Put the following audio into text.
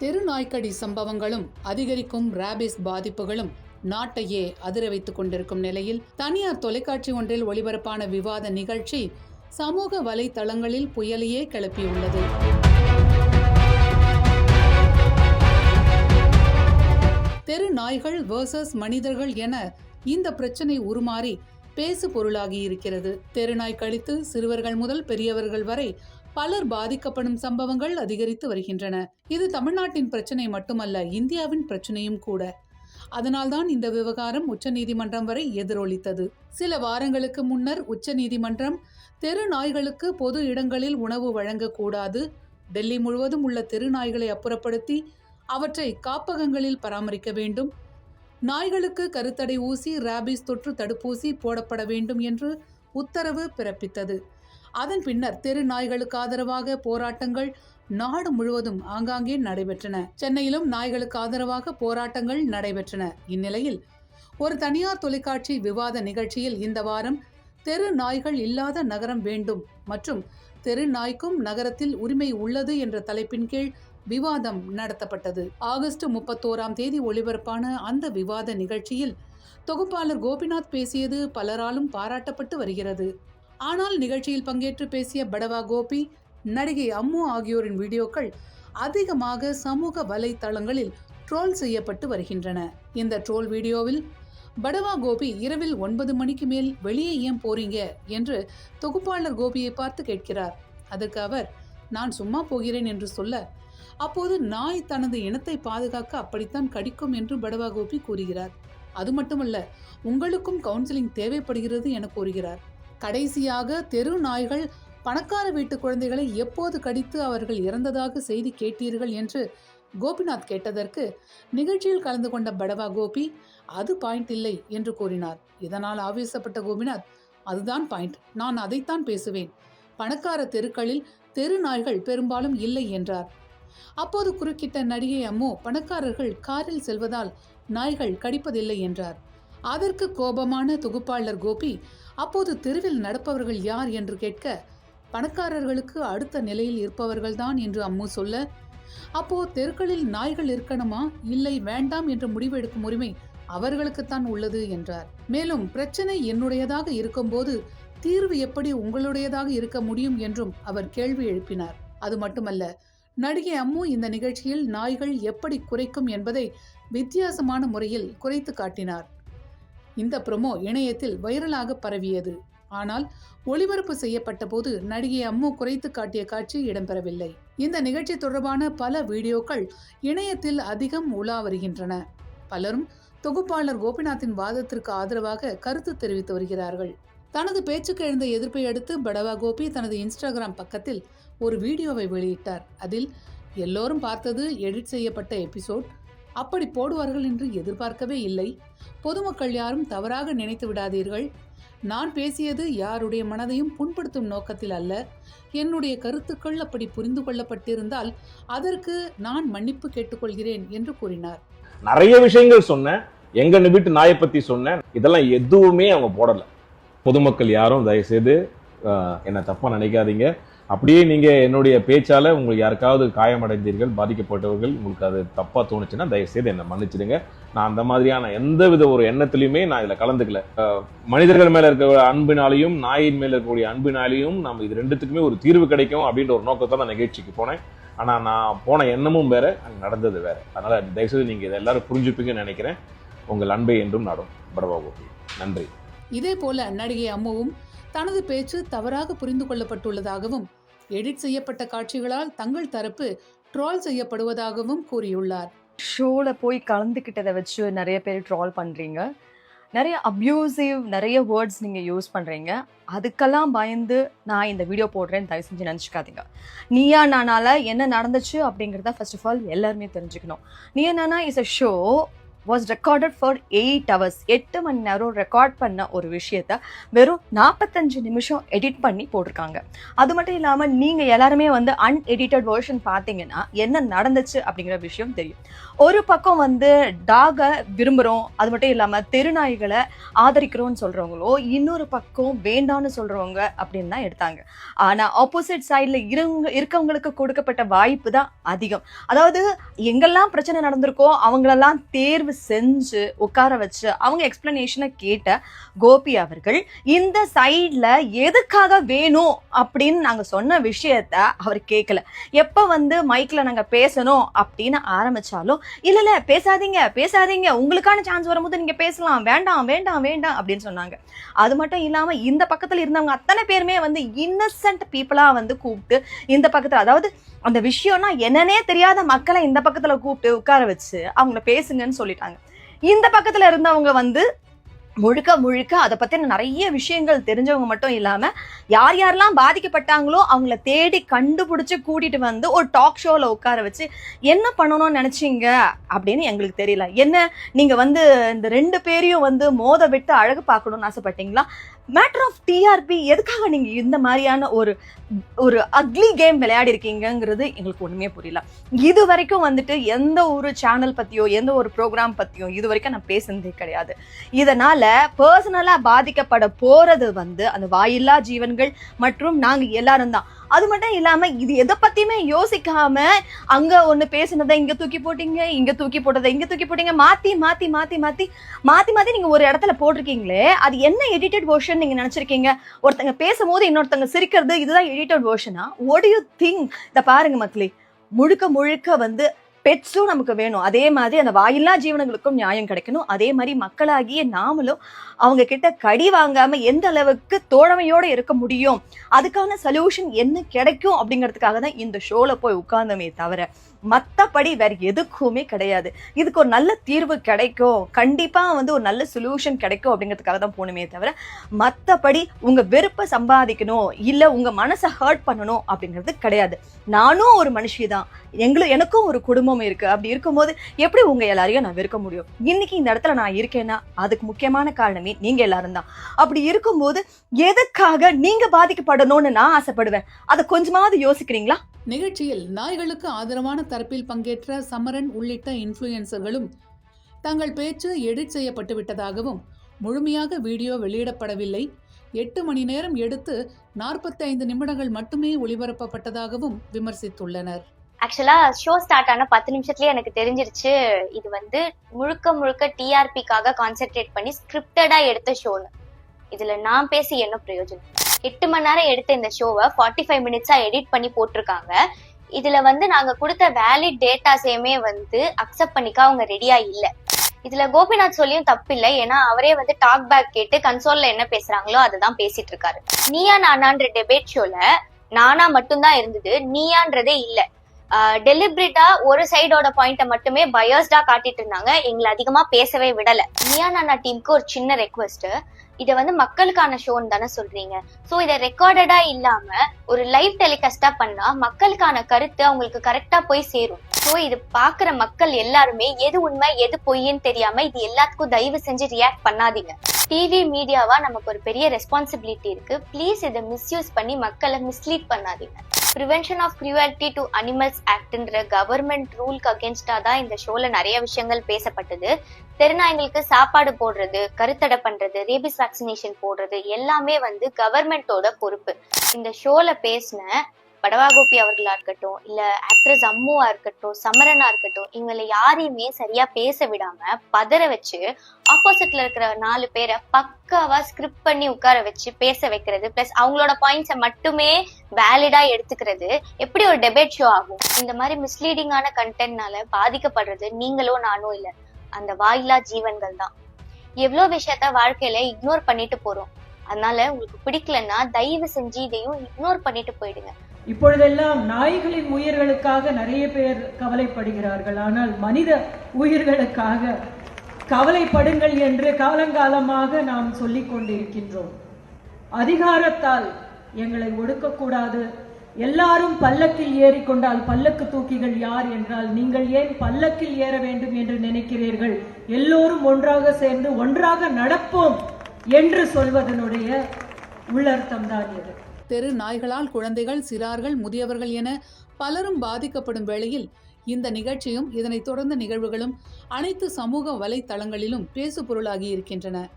தெரு நாய்க்கடி சம்பவங்களும் அதிகரிக்கும் ராபிஸ் பாதிப்புகளும் நாட்டையே அதிர வைத்துக் கொண்டிருக்கும் நிலையில் தனியார் தொலைக்காட்சி ஒன்றில் ஒளிபரப்பான விவாத நிகழ்ச்சி சமூக வலைதளங்களில் புயலையே கிளப்பியுள்ளது. தெரு நாய்கள் வர்சஸ் மனிதர்கள் என இந்த பிரச்சனை உருமாறி பேசு பொருளாகி இருக்கிறது. தெருநாய் கழித்து சிறுவர்கள் முதல் பெரியவர்கள் வரை பலர் பாதிக்கப்படும் சம்பவங்கள் அதிகரித்து வருகின்றன. இது தமிழ்நாட்டின் பிரச்சனை மட்டுமல்ல, இந்தியாவின் பிரச்சனையும் கூட. அதனால்தான் இந்த விவகாரம் உச்சநீதிமன்றம் வரை எதிரொலித்தது. சில வாரங்களுக்கு முன்னர் உச்சநீதிமன்றம் தெரு நாய்களுக்கு பொது இடங்களில் உணவு வழங்கக்கூடாது, டெல்லி முழுவதும் உள்ள தெரு நாய்களை அப்புறப்படுத்தி அவற்றை காப்பகங்களில் பராமரிக்க வேண்டும், நாய்களுக்கு கருத்தடை ஊசி, ராபிஸ் தொற்று தடுப்பூசி போடப்பட வேண்டும் என்று உத்தரவு பிறப்பித்தது. அதன் பின்னர் தெரு நாய்களுக்கு ஆதரவாக போராட்டங்கள் நாடு முழுவதும் ஆங்காங்கே நடைபெற்றன. சென்னையிலும் நாய்களுக்கு ஆதரவாக போராட்டங்கள் நடைபெற்றன. இந்நிலையில் ஒரு தனியார் தொலைக்காட்சி விவாத நிகழ்ச்சியில் இந்த வாரம் தெரு நாய்கள் இல்லாத நகரம் வேண்டும் மற்றும் தெரு நாய்க்கும் நகரத்தில் உரிமை உள்ளது என்ற தலைப்பின் கீழ் விவாதம் நடத்தப்பட்டது. ஆகஸ்ட் 31 ஒளிபரப்பான அந்த விவாத நிகழ்ச்சியில் தொகுப்பாளர் கோபிநாத் பேசியது பலராலும் பாராட்டப்பட்டு வருகிறது. ஆனால் நிகழ்ச்சியில் பங்கேற்று பேசிய படவா கோபி, நடிகை அம்மு ஆகியோரின் வீடியோக்கள் அதிகமாக சமூக வலைதளங்களில் ட்ரோல் செய்யப்பட்டு வருகின்றன. இந்த ட்ரோல் வீடியோவில் படவா கோபி இரவில் 9 மணிக்கு மேல் வெளியே ஏன் போறீங்க என்று தொகுப்பாளர் கோபியை பார்த்து கேட்கிறார். அதற்கு அவர், நான் சும்மா போகிறேன் என்று சொல்ல, அப்போது நாய் தனது இனத்தை பாதுகாக்க அப்படித்தான் கடிக்கும் என்று படவா கோபி கூறுகிறார். அது மட்டுமல்ல, உங்களுக்கும் கவுன்சிலிங் தேவைப்படுகிறது என கூறுகிறார். கடைசியாக தெரு நாய்கள் பணக்கார வீட்டு குழந்தைகளை எப்போது கடித்து அவர்கள் இறந்ததாக செய்தி கேட்டீர்கள் என்று கோபிநாத் கேட்டதற்கு நிகழ்ச்சியில் கலந்து கொண்ட படவா கோபி, அது பாயிண்ட் இல்லை என்று கூறினார். இதனால் ஆவேசப்பட்ட கோபிநாத், அதுதான் பாயிண்ட், நான் அதைத்தான் பேசுவேன், பணக்கார தெருக்களில் தெரு நாய்கள் பெரும்பாலும் இல்லை என்றார். அப்போது குறுக்கிட்ட நடிகை அம்மு, பணக்காரர்கள் காரில் செல்வதால் நாய்கள் கடிப்பதில்லை என்றார். அதற்கு கோபமான தொகுப்பாளர் கோபி, அப்போது தெருவில் நடப்பவர்கள் யார் என்று கேட்க, பணக்காரர்களுக்கு அடுத்த நிலையில் இருப்பவர்கள்தான் என்று அம்மு சொல்ல, அப்போ தெருக்களில் நாய்கள் இருக்கணுமா இல்லை வேண்டாம் என்று முடிவெடுக்கும் உரிமை அவர்களுக்குத்தான் உள்ளது என்றார். மேலும் பிரச்சனை என்னுடையதாக இருக்கும்போது தீர்வு எப்படி உங்களுடையதாக இருக்க முடியும் என்றும் அவர் கேள்வி எழுப்பினார். அது மட்டுமல்ல, நடிகை அம்மு இந்த நிகழ்ச்சியில் நாய்கள் எப்படி குறைக்கும் என்பதை வித்தியாசமான முறையில் குறைத்து காட்டினார். இந்த ப்ரோமோ இணையத்தில் வைரலாக பரவியது. ஆனால் ஒளிபரப்பு செய்யப்பட்ட போது நடிகை அம்மு குறைத்து காட்டிய காட்சி இடம்பெறவில்லை. இந்த நிகழ்ச்சி தொடர்பான பல வீடியோக்கள் இணையத்தில் அதிகம் உலா வருகின்றன. பலரும் தொகுப்பாளர் கோபிநாத்தின் வாதத்திற்கு ஆதரவாக கருத்து தெரிவித்து வருகிறார்கள். தனது பேச்சுக்கு எழுந்த எதிர்ப்பை அடுத்து படவா கோபி தனது இன்ஸ்டாகிராம் பக்கத்தில் ஒரு வீடியோவை வெளியிட்டார். அதில், எல்லோரும் பார்த்தது எடிட் செய்யப்பட்ட எபிசோட், அப்படி போடுவார்கள் என்று எதிர்பார்க்கவே இல்லை, பொதுமக்கள் யாரும் தவறாக நினைத்து விடாதீர்கள், நான் பேசியது யாருடைய மனதையும் புண்படுத்தும் நோக்கத்தில் அல்ல, என்னுடைய கருத்துக்கள் அப்படி புரிந்து கொள்ளப்பட்டிருந்தால் அதற்கு நான் மன்னிப்பு கேட்டுக்கொள்கிறேன் என்று கூறினார். நிறைய விஷயங்கள் சொன்னேன், எங்க வீட்டு நாயை பத்தி சொன்னேன், இதெல்லாம் எதுவுமே அவங்க போடல. பொதுமக்கள் யாரும் தயவுசெய்து என்ன தப்பா நினைக்காதீங்க. அப்படியே நீங்க என்னுடைய பேச்சால உங்களுக்கு யாருக்காவது காயமடைந்தீர்கள், பாதிக்கப்பட்டவர்கள், உங்களுக்கு அது தப்பா தோணுச்சுன்னா தயவுசெய்து என்னை மன்னிச்சிடுங்க. நான் அந்த மாதிரியான எந்த வித ஒரு எண்ணத்திலையுமே நான் இதுல கலந்துக்கல. மனிதர்கள் மேல இருக்க அன்பினாலையும் நாயின் மேல இருக்கக்கூடிய அன்பினாலையும் நம்ம இது ரெண்டுத்துக்குமே ஒரு தீர்வு கிடைக்கும் அப்படின்ற ஒரு நோக்கத்தை நான் நிகழ்ச்சிக்கு போனேன். ஆனா நான் போன எண்ணமும் வேற, அங்க நடந்தது வேற. அதனால தயவுசெய்து நீங்க இதை எல்லாரும் புரிஞ்சுப்பீங்கன்னு நினைக்கிறேன். உங்கள் அன்பை என்றும் நாடும். படவா கோபி. நன்றி. இதே போல நடிகை அம்முவும் தனது பேச்சு தவறாக புரிந்து கொள்ளப்பட்டுள்ளதாகவும் எடிட் செய்யப்பட்ட காட்சிகளால் தங்கள் தரப்பு ட்ரோல் செய்யப்படுவதாகவும் கூறியுள்ளார். ஷோல போய் கலந்துக்கிட்டதை வச்சு நிறைய பேர் ட்ரோல் பண்றீங்க, நிறைய அப்யூசிவ் நிறைய வேர்ட்ஸ் நீங்க யூஸ் பண்றீங்க. அதுக்கெல்லாம் பயந்து நான் இந்த வீடியோ போடுறேன்னு தயவு செஞ்சு நினச்சிக்காதீங்க. நீயா நானால என்ன நடந்துச்சு அப்படிங்கிறத ஃபர்ஸ்ட் ஆஃப் ஆல் எல்லாருமே தெரிஞ்சுக்கணும். Neeya Naana is a show. Was recorded for 8 hours. 8 மணி நேரம் ரெக்கார்ட் பண்ண ஒரு விஷயத்த வெறும் 45 நிமிஷம் எடிட் பண்ணி போட்டிருக்காங்க. அது மட்டும் இல்லாமல் நீங்கள் எல்லாருமே வந்து அன்எடிட்டட் வெர்ஷன் பார்த்தீங்கன்னா என்ன நடந்துச்சு அப்படிங்கிற விஷயம் தெரியும். ஒரு பக்கம் வந்து டாகை விரும்புகிறோம், அது மட்டும் இல்லாமல் தெருநாய்களை ஆதரிக்கிறோம்னு சொல்கிறவங்களோ, இன்னொரு பக்கம் வேண்டான்னு சொல்கிறவங்க அப்படின்னு தான் எடுத்தாங்க. ஆனால் ஆப்போசிட் சைடில் இருக்கவங்களுக்கு கொடுக்கப்பட்ட வாய்ப்பு தான் அதிகம். அதாவது எங்கெல்லாம் பிரச்சனை நடந்திருக்கோ அவங்களெல்லாம் தேர்வு செஞ்சு உட்கார வச்சு அவங்க எக்ஸ்பிளனேஷனை கேட்ட கோபி அவர்கள் இந்த சைட்ல எதுக்காக வேணும் அப்படின்னு நாங்க சொன்ன விஷயத்த அவர் கேட்கல. எப்ப வந்து மைக்ல நாங்க பேசணும் அப்படின்னு ஆரம்பிச்சாலும் இல்ல பேசாதீங்க பேசாதீங்க, உங்களுக்கான சான்ஸ் வரும்போது நீங்க பேசலாம், வேண்டாம் வேண்டாம் வேண்டாம் அப்படின்னு சொன்னாங்க. அது மட்டும் இல்லாம இந்த பக்கத்துல இருந்தவங்க அத்தனை பேருமே வந்து இன்னசென்ட் பீப்புளா வந்து கூப்பிட்டு இந்த பக்கத்துல, அதாவது அந்த விஷயம்னா என்னன்னே தெரியாத மக்களை இந்த பக்கத்துல கூப்பிட்டு உட்கார வச்சு அவங்கள பேசுங்கன்னு சொல்லிட்டாங்க. இந்த பக்கத்துல இருந்தவங்க வந்து முழுக்க முழுக்க அதை பத்தின நிறைய விஷயங்கள் தெரிஞ்சவங்க மட்டும் இல்லாம யார் யாரெல்லாம் பாதிக்கப்பட்டாங்களோ அவங்கள தேடி கண்டுபிடிச்சு கூட்டிட்டு வந்து ஒரு டாக் ஷோல உட்கார வச்சு என்ன பண்ணணும்னு நினைச்சீங்க அப்படின்னு எங்களுக்கு தெரியல. என்ன நீங்க வந்து இந்த 2 பேரையும் வந்து மோத விட்டு அழகு பார்க்கணும்னு ஆசைப்பட்டீங்களா? மேட்டர் ஆஃப் டிஆர்பி எதுக்காக நீங்க இந்த மாதிரியான ஒரு அக்லி கேம் விளையாடி இருக்கீங்கிறது எங்களுக்கு ஒண்ணுமே புரியல. இது வரைக்கும் வந்துட்டு எந்த ஒரு சேனல் பத்தியோ எந்த ஒரு ப்ரோக்ராம் பத்தியோ இது வரைக்கும் நான் பேசுனதே கிடையாது. இதனால பர்சனலா பாதிக்கப்பட போறது வந்து அந்த வாயில்லா ஜீவன்கள் மற்றும் நாங்க எல்லாரும் தான். அது மட்டும் இல்லாம இது எதை பத்தியுமே யோசிக்காம அங்க ஒண்ணு பேசுனதை இங்க தூக்கி போட்டீங்க, இங்க தூக்கி போட்டதை இங்க தூக்கி போட்டீங்க, மாத்தி மாத்தி மாத்தி மாத்தி மாத்தி மாத்தி நீங்க ஒரு இடத்துல போட்டிருக்கீங்களே, அது என்ன எடிட்டட் வெர்ஷன் நீங்க நினைச்சிருக்கீங்க? ஒருத்தங்க பேசும்போது இன்னொருத்தங்க சிரிக்கிறது இதுதான் எடிட்டட் வெர்ஷனா? What do you think? இத பாருங்க மக்களே, முழுக்க முழுக்க வந்து பெட்ஸும் நமக்கு வேணும், அதே மாதிரி அந்த வாயில்லா ஜீவனங்களுக்கும் நியாயம் கிடைக்கணும். அதே மாதிரி மக்களாகிய நாமளும் அவங்க கிட்ட கடி வாங்காம எந்த அளவுக்கு தோழமையோட இருக்க முடியும், அதுக்கான சொல்யூஷன் என்ன கிடைக்கும் அப்படிங்கிறதுக்காக தான் இந்த ஷோல போய் உட்கார்ந்தமே தவிர மற்றபடி வேற எதுக்குமே கிடையாது. இதுக்கு ஒரு நல்ல தீர்வு கிடைக்கும், கண்டிப்பா வந்து ஒரு நல்ல சொல்யூஷன் கிடைக்கும் அப்படிங்கிறதுக்காக தான் போகணுமே தவிர மற்றபடி உங்க வெறுப்பை சம்பாதிக்கணும் இல்ல உங்க மனசை ஹர்ட் பண்ணணும் அப்படிங்கிறது கிடையாது. நானும் ஒரு மனுஷி தான், எனக்கும் ஒரு குடும்பம் இருக்கு. அப்படி இருக்கும்போது எப்படி உங்க எல்லாரையும் நான் வெறுக்க முடியும்? இன்னைக்கு இந்த இடத்துல நான் இருக்கேன்னா அதுக்கு முக்கியமான காரணமே நீங்க எல்லாரும் தான். அப்படி இருக்கும்போது எதுக்காக நீங்க பாதிக்கப்படணும்னு நான் ஆசைப்படுவேன்? அதை கொஞ்சமாவது யோசிக்கிறீங்களா? நிகழ்ச்சியில் நாய்களுக்கு ஆதரவான தரப்பில் பங்கேற்ற சமரன் உள்ளிட்ட இன்ஃப்ளூயன்சர்களும் தங்கள் பேச்சு எடிட் செய்யப்பட்டு விட்டதாகவும் முழுமையாக வீடியோ வெளியிடப்படவில்லை, 8 மணி நேரம் எடுத்து 45 நிமிடங்கள் மட்டுமே ஒளிபரப்பப்பட்டதாகவும் விமர்சித்துள்ளனர். ஆக்சுவலா ஷோ ஸ்டார்ட் ஆன 10 நிமிஷத்துலயே எனக்கு தெரிஞ்சிருச்சு இது வந்து முழுக்க முழுக்க டிஆர்பிக்காக கான்சென்ட்ரேட் பண்ணி ஸ்கிரிப்டடா எடுத்த ஷோன்னு. இதுல நான் பேசி என்ன பிரயோஜனம்? 8 மணி நேரம் எடுத்த இந்த ஷோவை 45 மினிட்ஸா எடிட் பண்ணி போட்டிருக்காங்க. இதுல வந்து நாங்க கொடுத்த வேலிட் டேட்டாஸையுமே வந்து அக்செப்ட் பண்ணிக்க அவங்க ரெடியா இல்ல. இதுல கோபிநாத் சொல்லியும் தப்பு இல்லை, ஏன்னா அவரே வந்து டாக் பேக் கேட்டு கன்சோல்ல என்ன பேசுறாங்களோ அதுதான் பேசிட்டு இருக்காரு. நீயா நானான்ற டெபேட் ஷோல நானா மட்டும்தான் இருந்தது, நீயான்றதே இல்ல. டெலிபரேட்டா ஒரு சைடோட பாயிண்ட மட்டுமே பயாஸ்டா காட்டிட்டு இருந்தாங்க, எங்களை அதிகமா பேசவே விடல. நீயா நானா டீமுக்கு ஒரு சின்ன ரெக்வெஸ்ட், இதை வந்து மக்களுக்கான ஷோன்னு தானே சொல்றீங்க, சோ இதை ரெக்கார்டடா இல்லாம ஒரு லைவ் டெலிகாஸ்டா பண்ணா மக்களுக்கான கருத்து அவங்களுக்கு கரெக்டா போய் சேரும். சோ இது பாக்குற மக்கள் எல்லாருமே எது உண்மை எது பொய்ன்னு தெரியாம இது எல்லாத்துக்கும் தயவு செஞ்சு ரியாக்ட் பண்ணாதீங்க. டிவி மீடியாவா நமக்கு ஒரு பெரிய ரெஸ்பான்சிபிலிட்டி இருக்கு, ப்ளீஸ் இதை மிஸ்யூஸ் பண்ணி மக்களை மிஸ்லீட் பண்ணாதீங்க. Prevention of cruelty to animals ஆக்ட்ன்ற கவர்மெண்ட் ரூலுக்கு அகேன்ஸ்டா தான் இந்த ஷோல நிறைய விஷயங்கள் பேசப்பட்டது. தெருநாய்களுக்கு சாப்பாடு போடுறது, கருத்தடை பண்றது, ரேபிஸ் வேக்சினேஷன் போடுறது எல்லாமே வந்து கவர்மெண்டோட பொறுப்பு. இந்த ஷோல பேசின படவா கோபி அவர்களா இருக்கட்டும், இல்ல ஆக்ட்ரஸ் அம்முவா இருக்கட்டும், சமரனா இருக்கட்டும், இவங்களை யாரையுமே சரியா பேச விடாம பதற வச்சு ஆப்போசிட்ல இருக்கிற 4 பேரை பக்காவா ஸ்கிரிப்ட் பண்ணி உட்கார வச்சு பேச வைக்கிறது, பிளஸ் அவங்களோட பாயிண்ட்ஸை மட்டுமே வேலிடா எடுத்துக்கிறது எப்படி ஒரு டெபேட் ஷோ ஆகும்? இந்த மாதிரி மிஸ்லீடிங்கான கண்டென்ட்னால பாதிக்கப்படுறது நீங்களோ நானோ இல்ல, அந்த வாயில்லா ஜீவன்கள் தான். எவ்வளவு விஷயத்த வாழ்க்கையில இக்னோர் பண்ணிட்டு போறோம். அதனால உங்களுக்கு பிடிக்கலன்னா தயவு செஞ்சு இதையும் இக்னோர் பண்ணிட்டு போயிடுங்க. இப்பொழுதெல்லாம் நாய்களின் உயிர்களுக்காக நிறைய பேர் கவலைப்படுகிறார்கள், ஆனால் மனித உயிர்களுக்காக கவலைப்படுங்கள் என்று காலங்காலமாக நாம் சொல்லிக் கொண்டிருக்கின்றோம். அதிகாரத்தால் எங்களை ஒடுக்கக்கூடாது, எல்லாரும் பல்லக்கில் ஏறிக்கொண்டால் பல்லக்கு தூக்கிகள் யார் என்றால் நீங்கள் ஏன் பல்லக்கில் ஏற வேண்டும் என்று நினைக்கிறீர்கள்? எல்லோரும் ஒன்றாக சேர்ந்து ஒன்றாக நடப்போம் என்று சொல்வதனுடைய உள்ளர்த்தம் தான் இது. தெரு நாய்களால் குழந்தைகள், சிறார்கள், முதியவர்கள் என பலரும் பாதிக்கப்படும் வேளையில் இந்த நிகழ்ச்சியும் இதனைத் தொடர்ந்த நிகழ்வுகளும் அனைத்து சமூக வலைத்தளங்களிலும் பேசு பொருளாகி இருக்கின்றன.